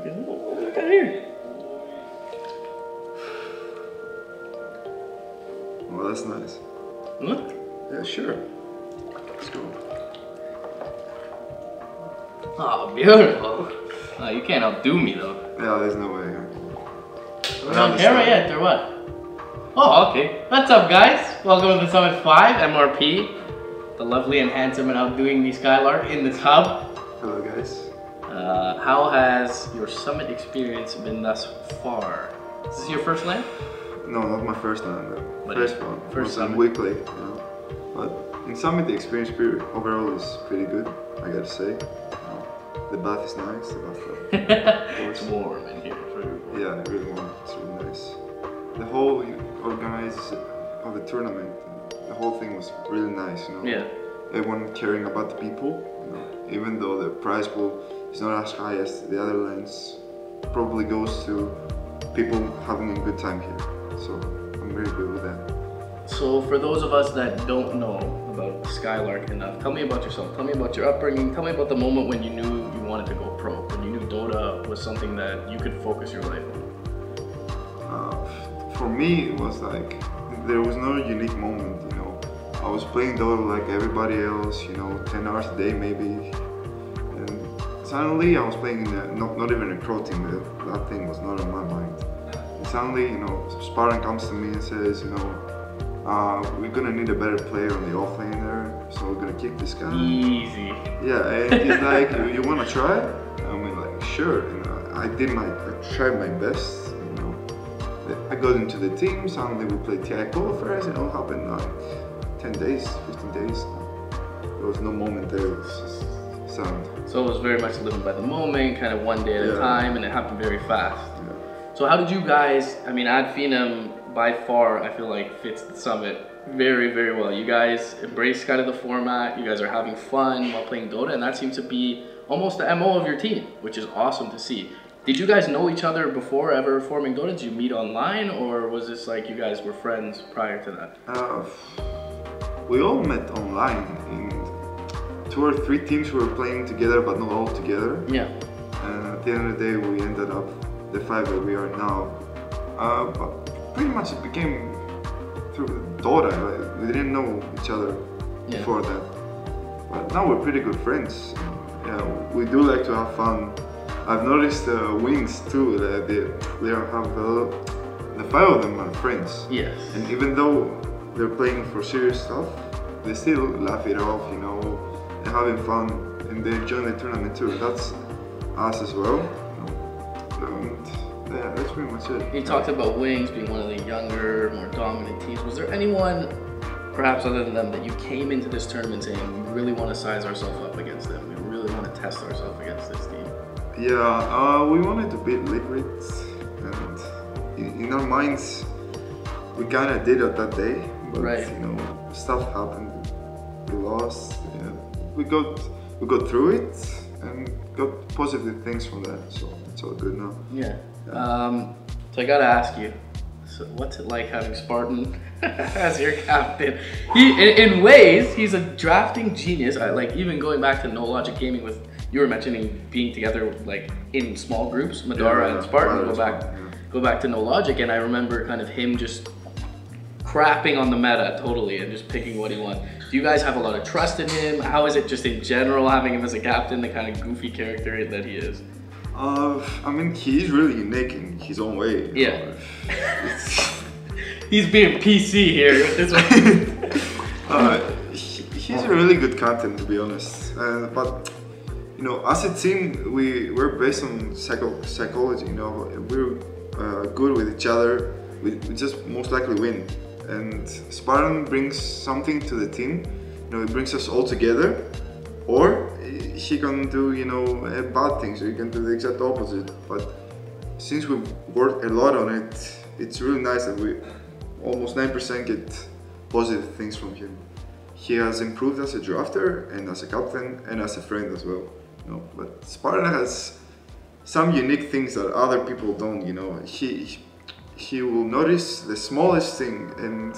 freaking, what do we got here? Well, that's nice. Look. Yeah, sure. Let's go. Oh, beautiful. Oh, you can't outdo me though. Yeah, there's no way. Are we on camera yet or what? Oh, okay. What's up, guys? Welcome to the Summit 5 MRP. The lovely and handsome and outdoing me Skylark in the tub. Hello, guys. How has your summit experience been thus far? Is this your first land? No, not my first time. But First one. first summit. Weekly, you know. But in summit, the experience overall is pretty good. I gotta say. The bath is nice. The bathtub. It's warm in here. Yeah, really warm. It's really nice. The whole organization of the tournament, the whole thing was really nice. You know. Yeah. Everyone caring about the people. You know, even though the prize pool is not as high as the other lands, probably goes to people having a good time here. So I'm very good with that. So for those of us that don't know about Skylark enough, tell me about yourself. Tell me about your upbringing. Tell me about the moment when you knew you wanted to go pro, when you knew Dota was something that you could focus your life on. For me, it was like, there was no unique moment, you know. I was playing Dota like everybody else, you know, 10 hours a day maybe. And suddenly I was playing in not even a pro team, that thing was not on my mind. And suddenly, you know, Spartan comes to me and says, you know, we're gonna need a better player on the offlane there, so we're gonna kick this guy. Easy. Yeah, and he's like, you wanna try? I'm like, sure. And I tried my best. You know, I got into the team. Suddenly we played TI qualifiers. It all happened like 10 days, 15 days. There was no moment there. It was just sound. So it was very much living by the moment, kind of one day at a time, and it happened very fast. Yeah. So how did you guys? I mean, Ad Phenom by far, I feel like fits the summit very, very well. You guys embrace kind of the format. You guys are having fun while playing Dota, and that seems to be almost the MO of your team, which is awesome to see. Did you guys know each other before ever forming Dota? Did you meet online, or was this like you guys were friends prior to that? We all met online. In 2 or 3 teams we were playing together, but not all together. Yeah. And at the end of the day, we ended up the 5 that we are now. But pretty much it became through Dota. Right? We didn't know each other before that. But now we're pretty good friends. Yeah, we do like to have fun. I've noticed wings too. They have the 5 of them are friends. Yes. And even though they're playing for serious stuff, they still laugh it off, you know, and having fun. And they join the tournament too. That's us as well. And yeah, that's pretty much it. You talked about Wings being one of the younger, more dominant teams. Was there anyone, perhaps other than them, that you came into this tournament saying, we really want to size ourselves up against them? We really want to test ourselves against this team? Yeah, we wanted to beat Liquid, and in our minds, we kind of did it that day. But you know, stuff happened. We lost. Yeah. We got through it and got positive things from that. So it's all good now. Yeah. So I gotta ask you, so what's it like having Spartan as your captain? In ways, he's a drafting genius. Like even going back to No Logic Gaming with, you were mentioning being together like in small groups, Madara and Spartan, go back to No Logic, and I remember kind of him just crapping on the meta totally and just picking what he wants. Do you guys have a lot of trust in him? How is it just in general having him as a captain, the kind of goofy character that he is? I mean, he's really unique in his own way. Yeah. He's being PC here with this one. He's a really good captain, to be honest. But you know, as a team, we're based on psychology. You know, we're good with each other. We just most likely win. And Spartan brings something to the team. You know, it brings us all together. Or he can do, you know, bad things, or he can do the exact opposite. But since we've worked a lot on it, it's really nice that we almost 9% get positive things from him. He has improved as a drafter and as a captain and as a friend as well. You know, but Spartan has some unique things that other people don't. You know, he will notice the smallest thing and,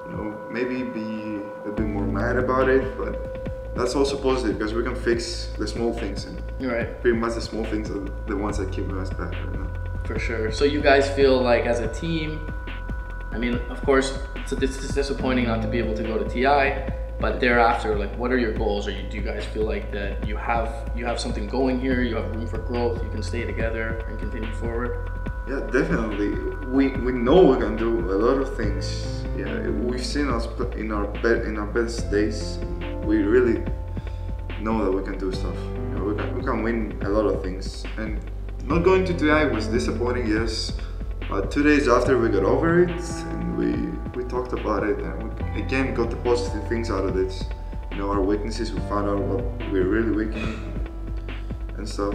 you know, maybe be a bit more mad about it, but that's also positive because we can fix the small things, and Right. pretty much the small things are the ones that keep us back right now. For sure. So you guys feel like as a team, I mean, of course, it's disappointing not to be able to go to TI, but thereafter, like, what are your goals? Do you guys feel like that you have something going here, you have room for growth, you can stay together and continue forward? Yeah, definitely. We know we can do a lot of things. Yeah, we've seen us in our best days. We really know that we can do stuff. You know, we can win a lot of things. And not going to TI was disappointing, yes. But 2 days after we got over it, and we talked about it, and we again got the positive things out of it. You know, our weaknesses. We found out what we're really weak in and stuff.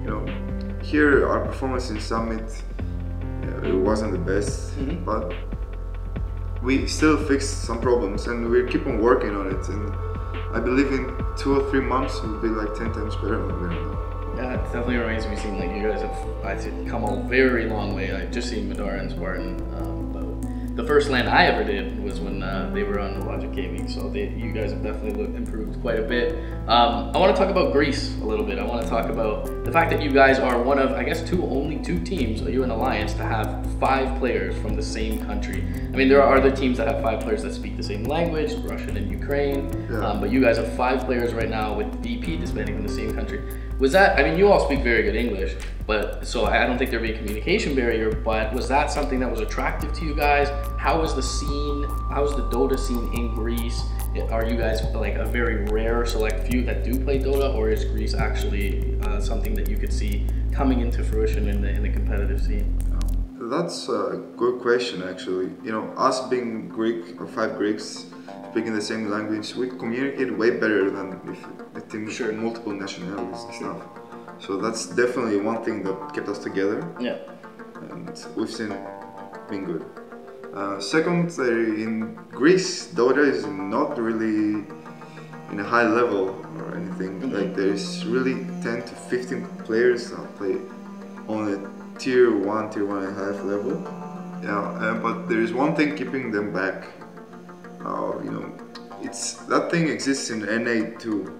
You know, here our performance in Summit, it wasn't the best, but we still fixed some problems, and we keep on working on it. And I believe in 2 or 3 months we'll be like 10 times better than we are now. Yeah, it definitely remains to be seen. Like, you guys have, I'd say, come a very long way. I've just seen Medora and Spartan. But the first LAN I ever did was when they were on Logic Gaming. So you guys have definitely improved quite a bit. I want to talk about Greece a little bit. I want to talk about the fact that you guys are one of, I guess, only two teams, are you an alliance, to have 5 players from the same country. I mean, there are other teams that have 5 players that speak the same language, Russian and Ukraine. Yeah. But you guys have 5 players right now with VP disbanding from the same country. Was that, I mean, you all speak very good English, but so I don't think there'd be a communication barrier, but was that something that was attractive to you guys? How was the scene, how was the Dota scene in Greece? Are you guys like a very rare select few that do play Dota, or is Greece actually something that you could see coming into fruition in the competitive scene? That's a good question, actually. You know, us being Greek, or 5 Greeks, speaking the same language, we communicate way better than if a team with multiple nationalities and stuff. So that's definitely one thing that kept us together. Yeah. And we've seen it being good. Second, in Greece, Dota is not really in a high level or anything. Like, there's really 10 to 15 players that play on a tier 1, tier 1.5 level. Yeah, but there is one thing keeping them back. You know, that thing exists in NA too,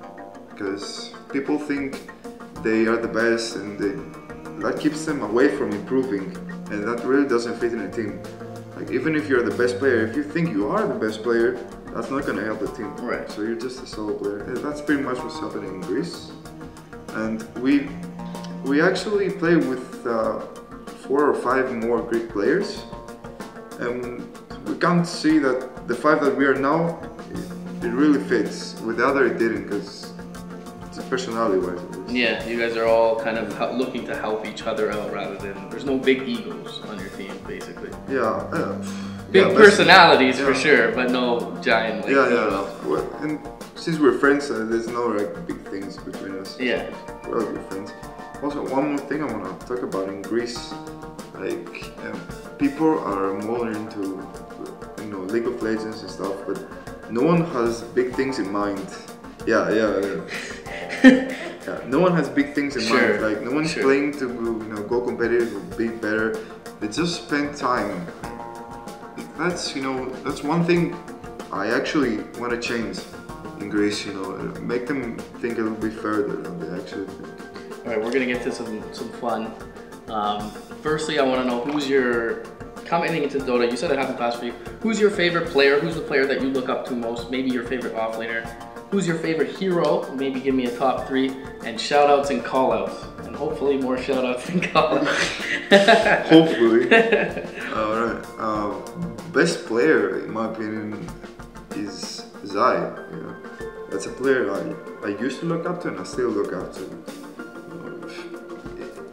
because people think they are the best, and that keeps them away from improving, and that really doesn't fit in a team. Like, even if you're the best player, if you think you are the best player, that's not gonna help the team. Right. So you're just a solo player. And that's pretty much what's happening in Greece. And we actually play with 4 or 5 more Greek players, and we can't see that the 5 that we are now, it really fits. With the other, it didn't, because it's personality-wise. Yeah, you guys are all kind of looking to help each other out rather than, there's no big egos on your team, basically. Yeah. Big personalities for sure, but no giant, like, Well, and since we're friends, there's no like big things between us. Yeah. We're all good friends. Also, one more thing I want to talk about in Greece, like, people are more into, you know, League of Legends and stuff, but no one has big things in mind. Yeah. No one has big things in mind. Like, no one's playing to, you know, go competitive or be better. They just spend time. That's, you know, that's one thing I actually want to change in Greece. You know, make them think a little bit further than they actually think. All right, we're gonna get to some fun. Firstly, I want to know who's your, coming into Dota, you said it happened fast for you. Who's your favorite player? Who's the player that you look up to most? Maybe your favorite offlaner. Who's your favorite hero? Maybe give me a top 3. And shout outs and call outs. And hopefully more shout outs and call outs. Hopefully. Alright. Best player, in my opinion, is Zai. You know, that's a player I used to look up to, and I still look up to.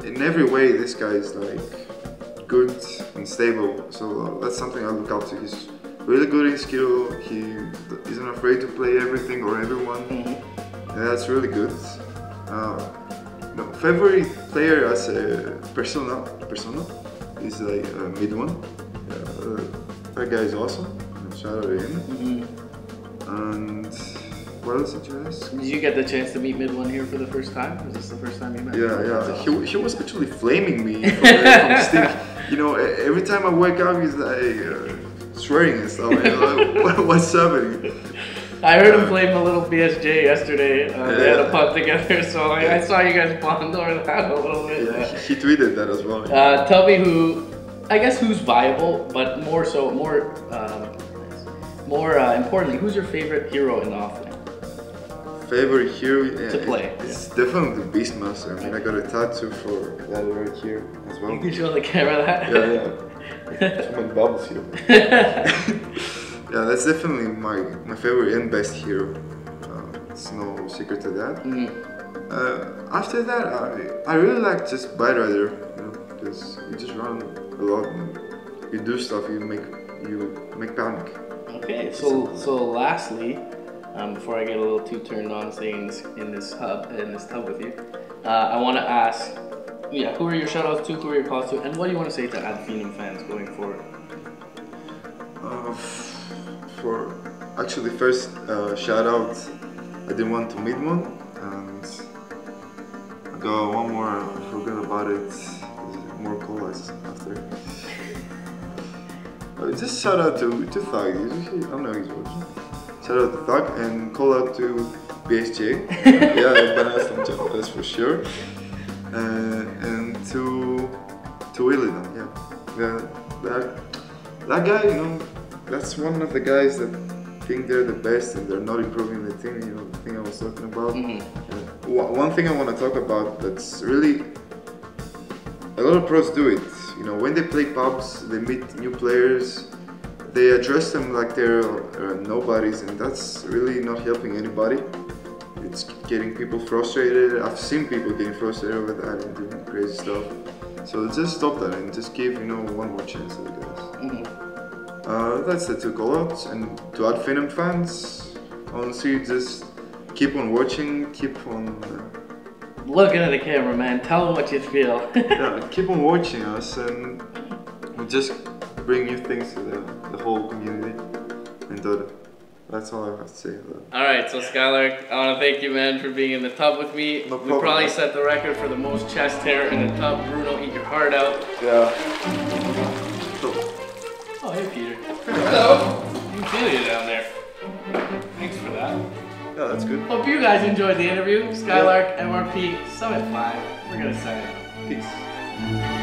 In every way, this guy is like good and stable. So that's something I look up to. He's really good in skill. He isn't afraid to play everything or everyone. And that's really good. No, favorite player as a persona is like mid one. That guy is awesome. Shout out to him. And what else did you ask? Did you get the chance to meet mid one here for the first time? Was this the first time you met? Yeah. He was actually flaming me from Stick. You know, every time I wake up, he's like swearing and stuff. Like, what's happening? I heard him playing a little BSJ yesterday. They had a punt together, so I saw you guys bond over that a little bit. Yeah, he tweeted that as well. Tell me who's viable, but more importantly, who's your favorite hero in the offlane? Favorite hero To play. It's definitely the Beastmaster. I mean, I got a tattoo for that right here as well. You can show the camera that. Yeah. So many bubbles here. Yeah, that's definitely my favorite and best hero. It's no secret to that. After that, I really like just Bite Rider, because you just run a lot and you do stuff. You make panic. Okay, so lastly, before I get a little too turned on staying in this tub with you, I want to ask, who are your shoutouts to, who are your calls to, and what do you want to say to Ad Phenom fans going forward? Actually, first shout out, I didn't want to meet one, and I got one more. I forgot about it. There's more calls after. Just shout out to Thug. I don't know his watching. Shout out to Thug and call out to BSJ. Yeah, Bananas from Japan, that's for sure. And to Illidan, that guy, that's one of the guys that think they're the best and they're not improving the team. The thing I was talking about. One thing I want to talk about that's really a lot of pros do it. When they play pubs, they meet new players. They address them like they're nobodies, and that's really not helping anybody. It's getting people frustrated. I've seen people getting frustrated over that and doing crazy stuff. So just stop that and just give one more chance to the guys. That's the two callouts. And to Ad Phenom fans, honestly, just keep on watching, keep on looking at the camera, man. Tell them what you feel. Keep on watching us, and we'll just bring new things to the whole community. And that's all I have to say. Alright, so Skylark, I want to thank you, man, for being in the tub with me. No we problem. probably set the record for the most chest hair in the tub. Bruno, eat your heart out. Yeah. Oh, hey, Peter. Hello. You can feel you down there. Thanks for that. Yeah, that's good. Hope you guys enjoyed the interview. Skylark, MRP, Summit 5. We're going to sign out. Peace.